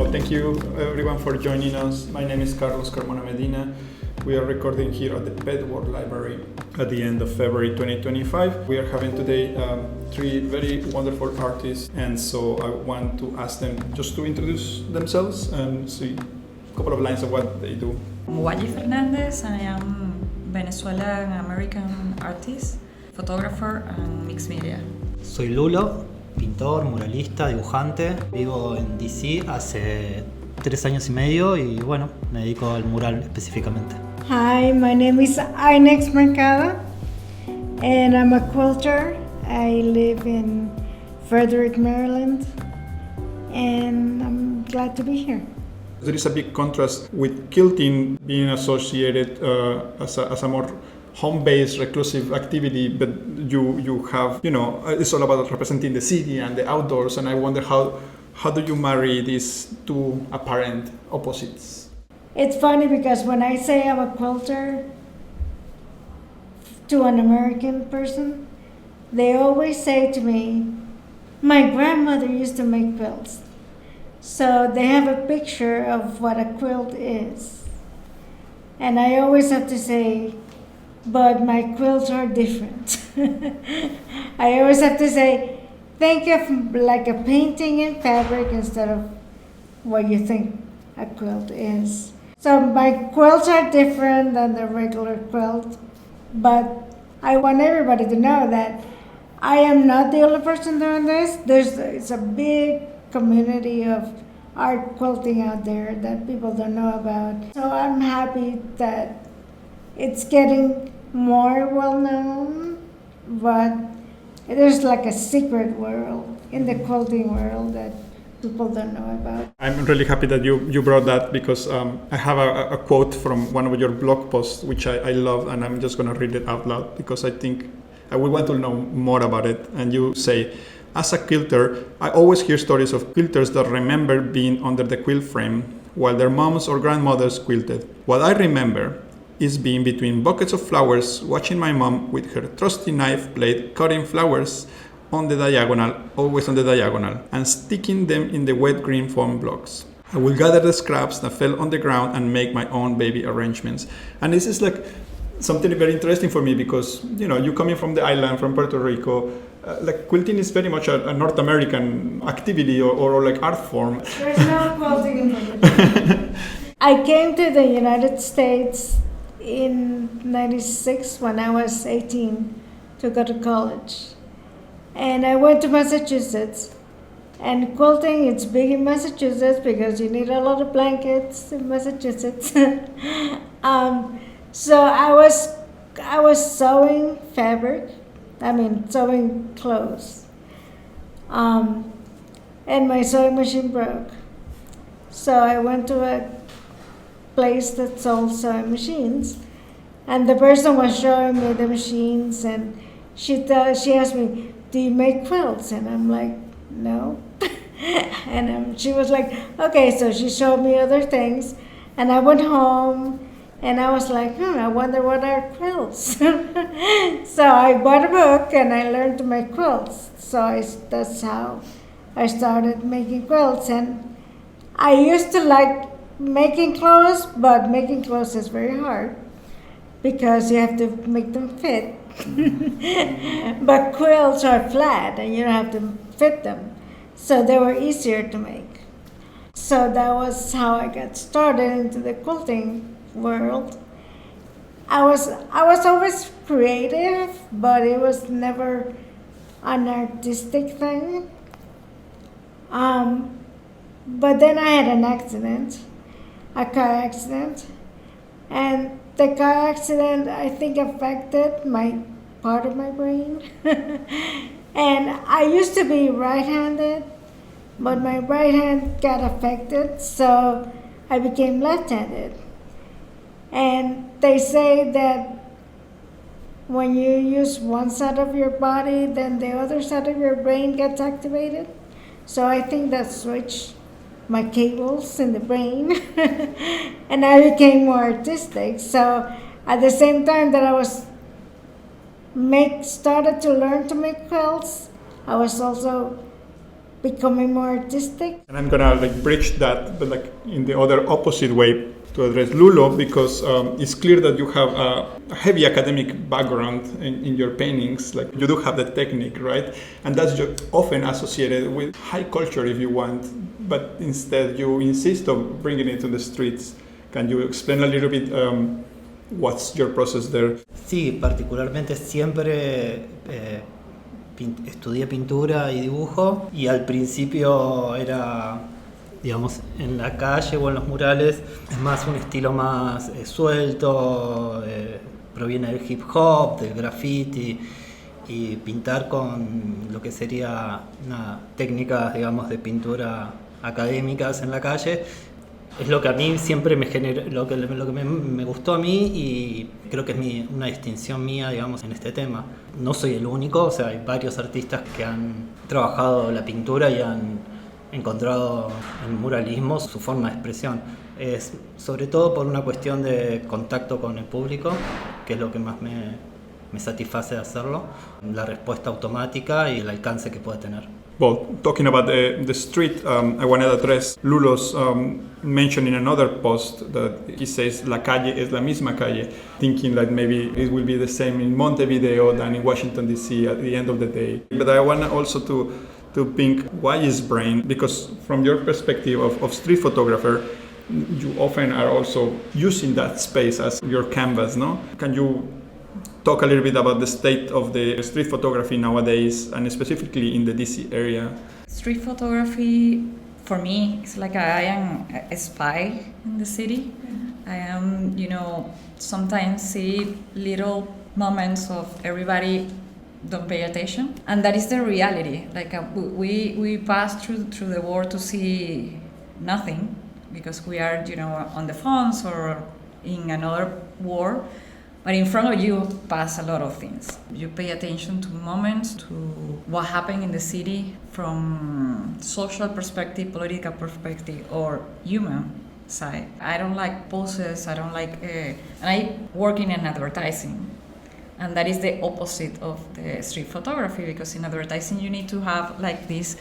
Well, thank you everyone for joining us. My name is Carmonamedina. We are recording here at the Pet World Library at the end of February 2025. We are having today three very wonderful artists, and so I want to ask them just to introduce themselves and see a couple of lines of what they do. Guayi Fernandez, I am Venezuelan American artist, photographer and mixed media. Soy Lulo, pintor, muralista, dibujante. Vivo en DC hace 3 años y medio y bueno, me dedico al mural específicamente. Hi, my name is Aynex Mercado and I'm a quilter. I live in Frederick, Maryland, and I'm glad to be here. There is a big contrast with quilting being associated as a more home-based reclusive activity, but you have, it's all about representing the city and the outdoors, and I wonder how do you marry these two apparent opposites? It's funny because when I say I'm a quilter to an American person, they always say to me, my grandmother used to make quilts. So they have a picture of what a quilt is. And I always have to say, but my quilts are different. I always have to say, think of like a painting in fabric instead of what you think a quilt is. So my quilts are different than the regular quilt, but I want everybody to know that I am not the only person doing this. It's a big community of art quilting out there that people don't know about. So I'm happy that it's getting more well known, but there's like a secret world in the quilting world that people don't know about. I'm really happy that you brought that because I have a quote from one of your blog posts which I love, and I'm just going to read it out loud because I think I would want to know more about it. And you say, as a quilter, I always hear stories of quilters that remember being under the quilt frame while their moms or grandmothers quilted. What I remember is being between buckets of flowers, watching my mom with her trusty knife blade cutting flowers on the diagonal, always on the diagonal, and sticking them in the wet green foam blocks. I will gather the scraps that fell on the ground and make my own baby arrangements. And this is like something very interesting for me because, you coming from the island, from Puerto Rico, like quilting is very much a North American activity or like art form. There's no quilting in Puerto Rico. I came to the United States in '96 when I was 18 to go to college. And I went to Massachusetts, and quilting, it's big in Massachusetts because you need a lot of blankets in Massachusetts. So I was sewing sewing clothes. And my sewing machine broke. So I went to a place that sold sewing machines, and the person was showing me the machines, and she asked me, do you make quilts? And I'm like, no. And she was like, okay, so she showed me other things, and I went home, and I was like, I wonder what are quilts. So I bought a book, and I learned to make quilts. So that's how I started making quilts. And I used to like making clothes, but making clothes is very hard because you have to make them fit. But quilts are flat and you don't have to fit them, so they were easier to make. So that was how I got started into the quilting world. I was always creative, but it was never an artistic thing. But then I had an accident, a car accident, and the car accident, I think, affected part of my brain. And I used to be right-handed, but my right hand got affected, so I became left-handed. And they say that when you use one side of your body, then the other side of your brain gets activated. So I think that switched my cables in the brain, and I became more artistic. So at the same time that I started to learn to make quilts, I was also becoming more artistic. And I'm gonna bridge that, but in the other opposite way to address Lulo, because it's clear that you have a heavy academic background in your paintings. Like you do have the technique, right? And that's just often associated with high culture, if you want. But instead, you insist on bringing it to the streets. Can you explain a little bit what's your process there? Sí, particularmente siempre estudié pintura y dibujo y al principio era, digamos, en la calle o en los murales, es más un estilo más suelto, proviene del hip hop, del graffiti, y pintar con lo que sería una técnica, digamos, de pintura académicas en la calle es lo que a mí siempre me generó, lo que me gustó a mí, y creo que es una distinción mía, digamos, en este tema. No soy el único, o sea, hay varios artistas que han trabajado la pintura y han encontrado en muralismo su forma de expresión. Es sobre todo por una cuestión de contacto con el público, que es lo que más me satisface de hacerlo, la respuesta automática y el alcance que puede tener. Well, talking about the street, I wanted to address Lulo's mention in another post that he says La calle es la misma calle, thinking that maybe it will be the same in Montevideo than in Washington DC at the end of the day. But I want also to think Guayi's brain, because from your perspective of street photographer, you often are also using that space as your canvas, no? Can you talk a little bit about the state of the street photography nowadays, and specifically in the DC area? Street photography, for me, it's like I am a spy in the city. I am, sometimes see little moments of everybody don't pay attention, and that is the reality. Like we pass through the world to see nothing because we are, on the phones or in another world. But in front of you pass a lot of things. You pay attention to moments, to what happened in the city from social perspective, political perspective, or human side. I don't like poses, I don't like, and I work in advertising. And that is the opposite of the street photography, because in advertising you need to have like this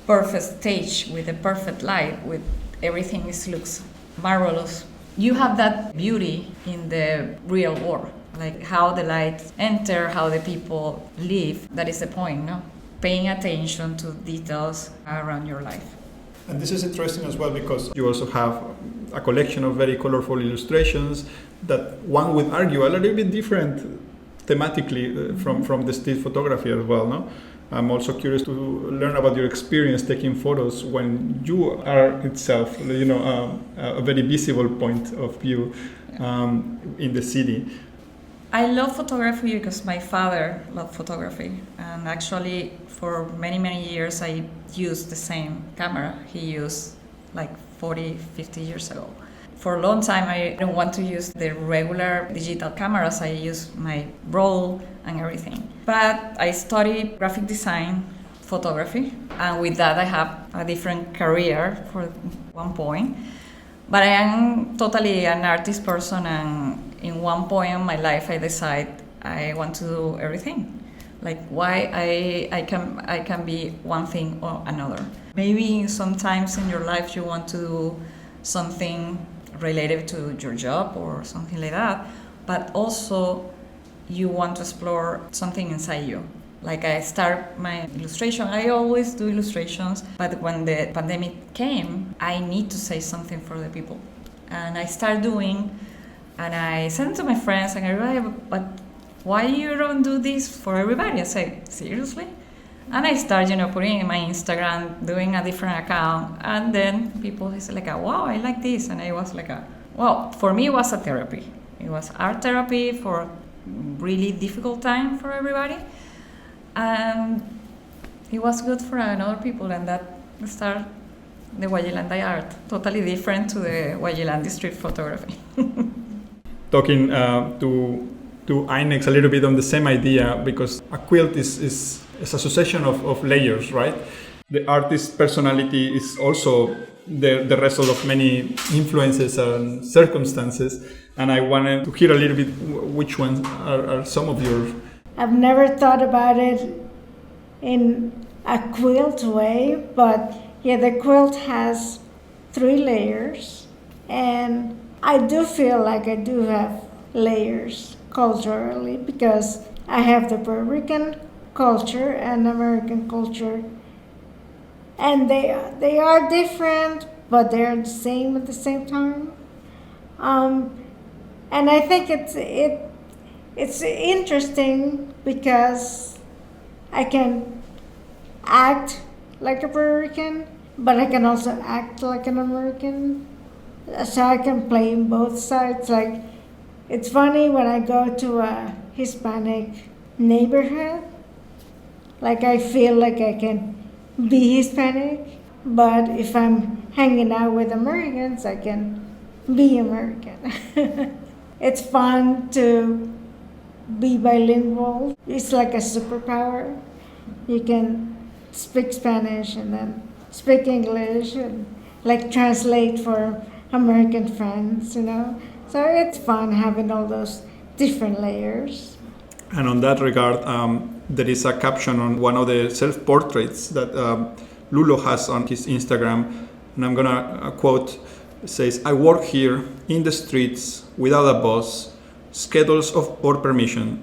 perfect stage with a perfect light, with everything looks marvelous. You have that beauty in the real world, like how the lights enter, how the people live. That is the point, no? Paying attention to details around your life. And this is interesting as well because you also have a collection of very colorful illustrations that one would argue are a little bit different thematically from the street photography as well, no? I'm also curious to learn about your experience taking photos when you are itself, a very visible point of view in the city. I love photography because my father loved photography, and actually for many, many years I used the same camera he used like 40, 50 years ago. For a long time I didn't want to use the regular digital cameras, I use my roll and everything. But I studied graphic design, photography, and with that I have a different career for one point. But I am totally an artist person, and in one point in my life I decide I want to do everything. Like why I can be one thing or another. Maybe sometimes in your life you want to do something related to your job or something like that, but also you want to explore something inside you. Like I start my illustration, I always do illustrations, but when the pandemic came, I need to say something for the people. And I start doing, and I send to my friends and everybody, but why you don't do this for everybody? I say, seriously? And I start, putting in my Instagram, doing a different account, and then people say like, wow, I like this, and I was like, well, for me it was a therapy. It was art therapy for really difficult time for everybody, and it was good for other people, and that started the Guayilandi art, totally different to the Guayilandi street photography. Talking to Aynex a little bit on the same idea, because a quilt is a succession of layers, right? The artist's personality is also the result of many influences and circumstances, and I wanted to hear a little bit which ones are some of yours. I've never thought about it in a quilt way, but yeah, the quilt has 3 layers, and I do feel like I do have layers culturally because I have the Puerto Rican culture and American culture, and they are different, but they're the same at the same time. And I think it's interesting because I can act like a Puerto Rican, but I can also act like an American. So I can play in both sides. Like, it's funny when I go to a Hispanic neighborhood, like I feel like I can be Hispanic, but if I'm hanging out with Americans, I can be American. It's fun to be bilingual. It's like a superpower. You can speak Spanish and then speak English and like translate for American friends, you know. So it's fun having all those different layers. And on that regard, there is a caption on one of the self-portraits that Lulo has on his Instagram, and I'm gonna quote. It says, "I work here in the streets without a boss, schedules or permission,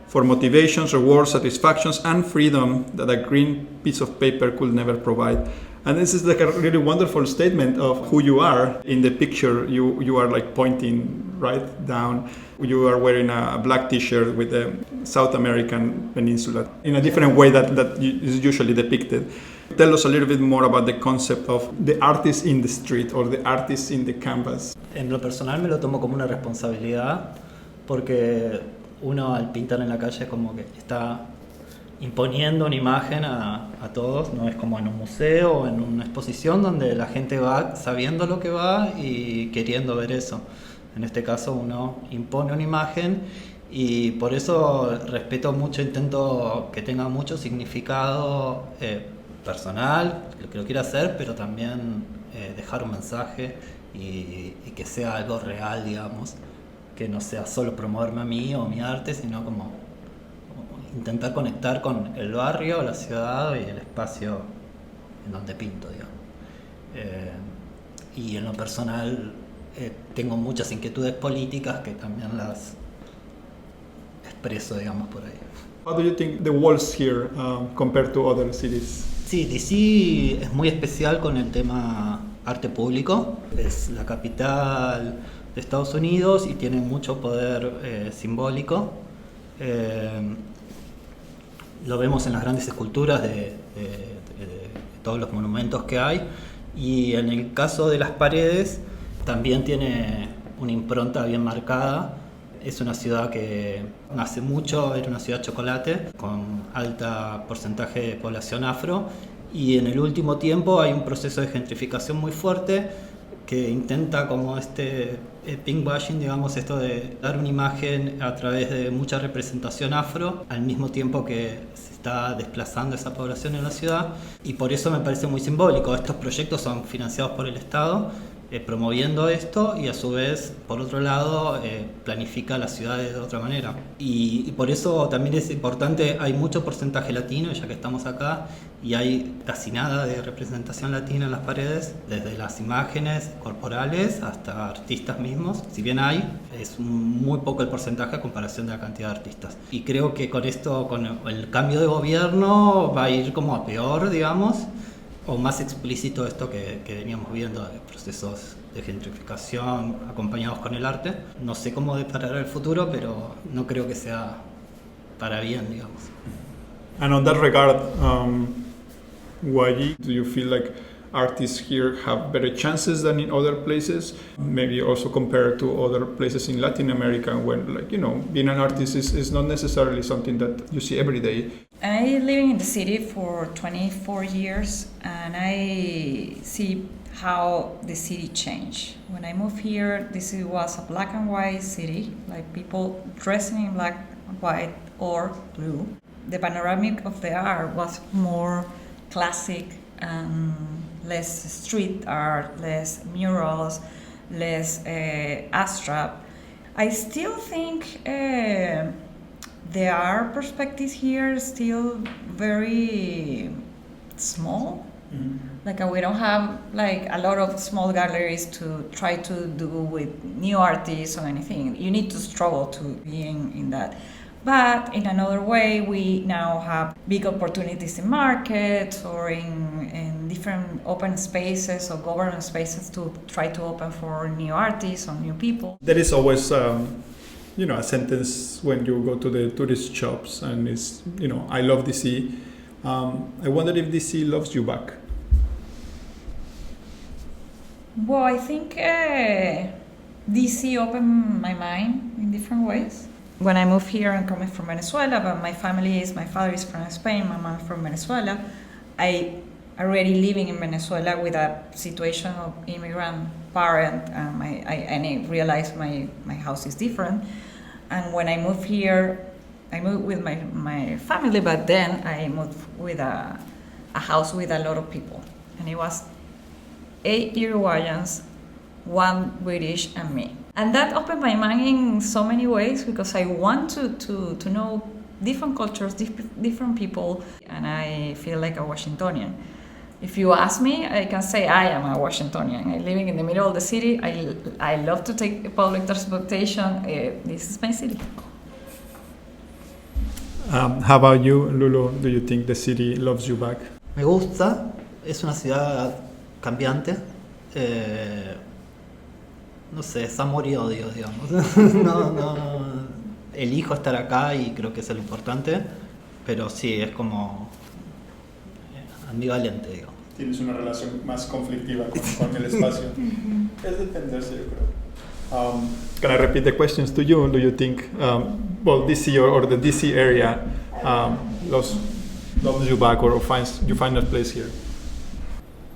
for motivations, rewards, satisfactions, and freedom that a green piece of paper could never provide." And this is like a really wonderful statement of who you are. In the picture, you are like pointing right down. You are wearing a black t-shirt with the South American peninsula in a different way that is usually depicted. Tell us a little bit more about the concept of the artist in the street or the artist in the canvas. En lo personal me lo tomo como una responsabilidad porque uno al pintar en la calle como que está imponiendo una imagen a todos, no es como en un museo o en una exposición donde la gente va sabiendo lo que va y queriendo ver eso. En este caso uno impone una imagen y por eso respeto mucho, intento que tenga mucho significado personal, que lo quiera hacer, pero también dejar un mensaje y que sea algo real, digamos, que no sea solo promoverme a mí o mi arte, sino como intentar conectar con el barrio, la ciudad y el espacio en donde pinto, digamos. Y en lo personal tengo muchas inquietudes políticas que también las expreso, digamos, por ahí. How do you think the walls here compare to other cities? Sí, DC es muy especial con el tema arte público. Es la capital de Estados Unidos y tiene mucho poder simbólico. Lo vemos en las grandes esculturas de todos los monumentos que hay. Y en el caso de las paredes, también tiene una impronta bien marcada. Es una ciudad que hace mucho era una ciudad chocolate, con alto porcentaje de población afro, y en el último tiempo hay un proceso de gentrificación muy fuerte que intenta como pinkwashing, digamos, esto de dar una imagen a través de mucha representación afro, al mismo tiempo que se está desplazando esa población en la ciudad, y por eso me parece muy simbólico. Estos proyectos son financiados por el Estado, promoviendo esto, y a su vez, por otro lado, planifica las ciudades de otra manera. Y por eso también es importante, hay mucho porcentaje latino, ya que estamos acá, y hay casi nada de representación latina en las paredes, desde las imágenes corporales hasta artistas mismos. Si bien hay, es muy poco el porcentaje a comparación de la cantidad de artistas. Y creo que con esto, con el cambio de gobierno, va a ir como a peor, digamos, o más explícito esto que veníamos viendo de procesos de gentrificación acompañados con el arte. No sé cómo deparará el futuro, pero no creo que sea para bien, digamos. And on that regard, Guayi, do you feel like artists here have better chances than in other places? Maybe also compared to other places in Latin America, when, like, you know, being an artist is not necessarily something that you see every day. I living in the city for 24 years, and I see how the city changed. When I moved here, this was a black and white city, like people dressing in black, white, or blue. The panoramic of the art was more classic and less street art, less murals, less abstract. I still think the art perspectives here is still very small. Like we don't have like a lot of small galleries to try to do with new artists or anything. You need to struggle to be in that. But in another way, we now have big opportunities in markets or in different open spaces or government spaces to try to open for new artists or new people. There is always, a sentence when you go to the tourist shops, and it's, I love DC. I wonder if DC loves you back. Well, I think DC opened my mind in different ways. When I moved here, I'm coming from Venezuela, but my father is from Spain, my mom from Venezuela. I already living in Venezuela with a situation of immigrant parent, and I realized my house is different. And when I moved here, I moved with my family, but then I moved with a house with a lot of people. And it was 8 Uruguayans, 1 British, and me. And that opened my mind in so many ways because I want to know different cultures, different people, and I feel like a Washingtonian. If you ask me, I can say I am a Washingtonian. I'm living in the middle of the city. I love to take public transportation. This is my city. How about you, Lulo? Do you think the city loves you back? Me gusta, es una ciudad cambiante. No sé, es amor y odio, digamos. No, elijo estar acá y creo que es lo importante, pero sí, es como ambivalente, digamos. Tienes una relación más conflictiva con el espacio. Es dependerse, yo creo. Can I repeat the questions to you? Do you think, DC or the DC area loves you back, or you find a place here?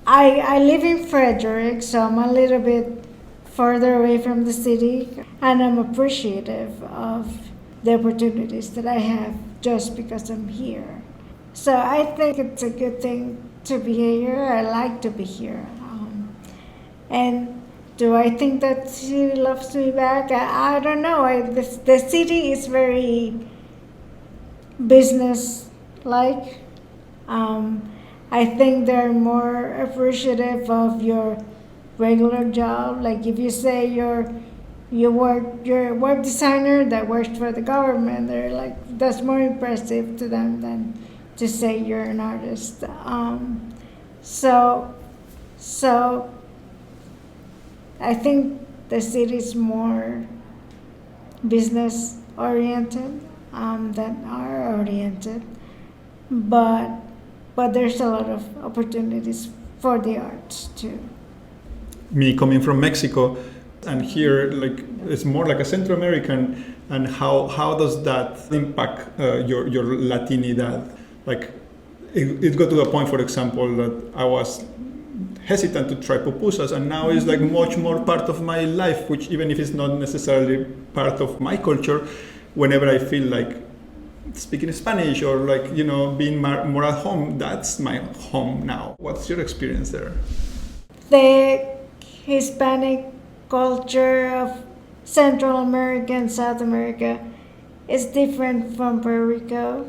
I live in Frederick, so I'm a little bit further away from the city, and I'm appreciative of the opportunities that I have just because I'm here. So I think it's a good thing to be here. I like to be here. And do I think that the city loves me back? I don't know. The city is very business-like. I think they're more appreciative of your regular job. Like if you say you're a web designer that works for the government, they're like, that's more impressive to them than to say you're an artist. So I think the city is more business oriented than art oriented, but there's a lot of opportunities for the arts too. Me coming from Mexico, and here it's more like a Central American, and how does that impact your Latinidad? Like it got to the point, for example, that I was hesitant to try pupusas, and now it's like much more part of my life, which even if it's not necessarily part of my culture, whenever I feel like speaking Spanish or being more at home, that's my home now. What's your experience there? The Hispanic culture of Central America and South America is different from Puerto Rico.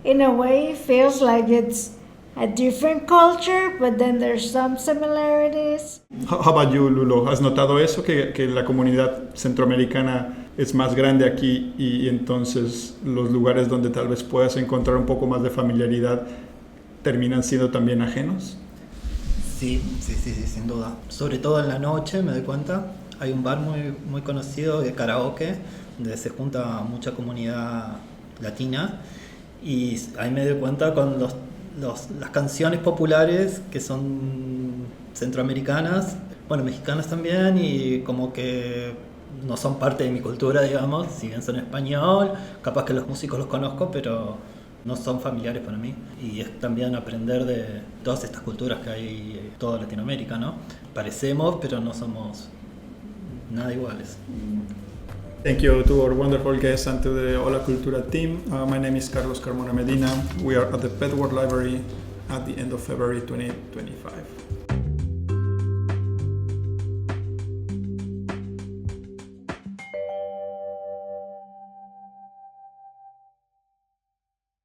In a way, it feels like it's a different culture, but then there's some similarities. How about you, Lulo? ¿Has notado eso, que la comunidad centroamericana es más grande aquí y entonces los lugares donde tal vez puedas encontrar un poco más de familiaridad terminan siendo también ajenos? Sí, sin duda. Sobre todo en la noche, me doy cuenta. Hay un bar muy conocido de karaoke, donde se junta mucha comunidad latina, y ahí me doy cuenta con las canciones populares que son centroamericanas, bueno, mexicanas también, y como que no son parte de mi cultura, digamos, si bien son español, capaz que los músicos los conozco, pero no son familiares para mí. Y es también aprender de todas estas culturas que hay en toda Latinoamérica, ¿no? Parecemos, pero no somos nada iguales. Thank you to our wonderful guests and to the Hola Cultura team. My name is Carmonamedina. We are at the Pet World Library at the end of February 2025.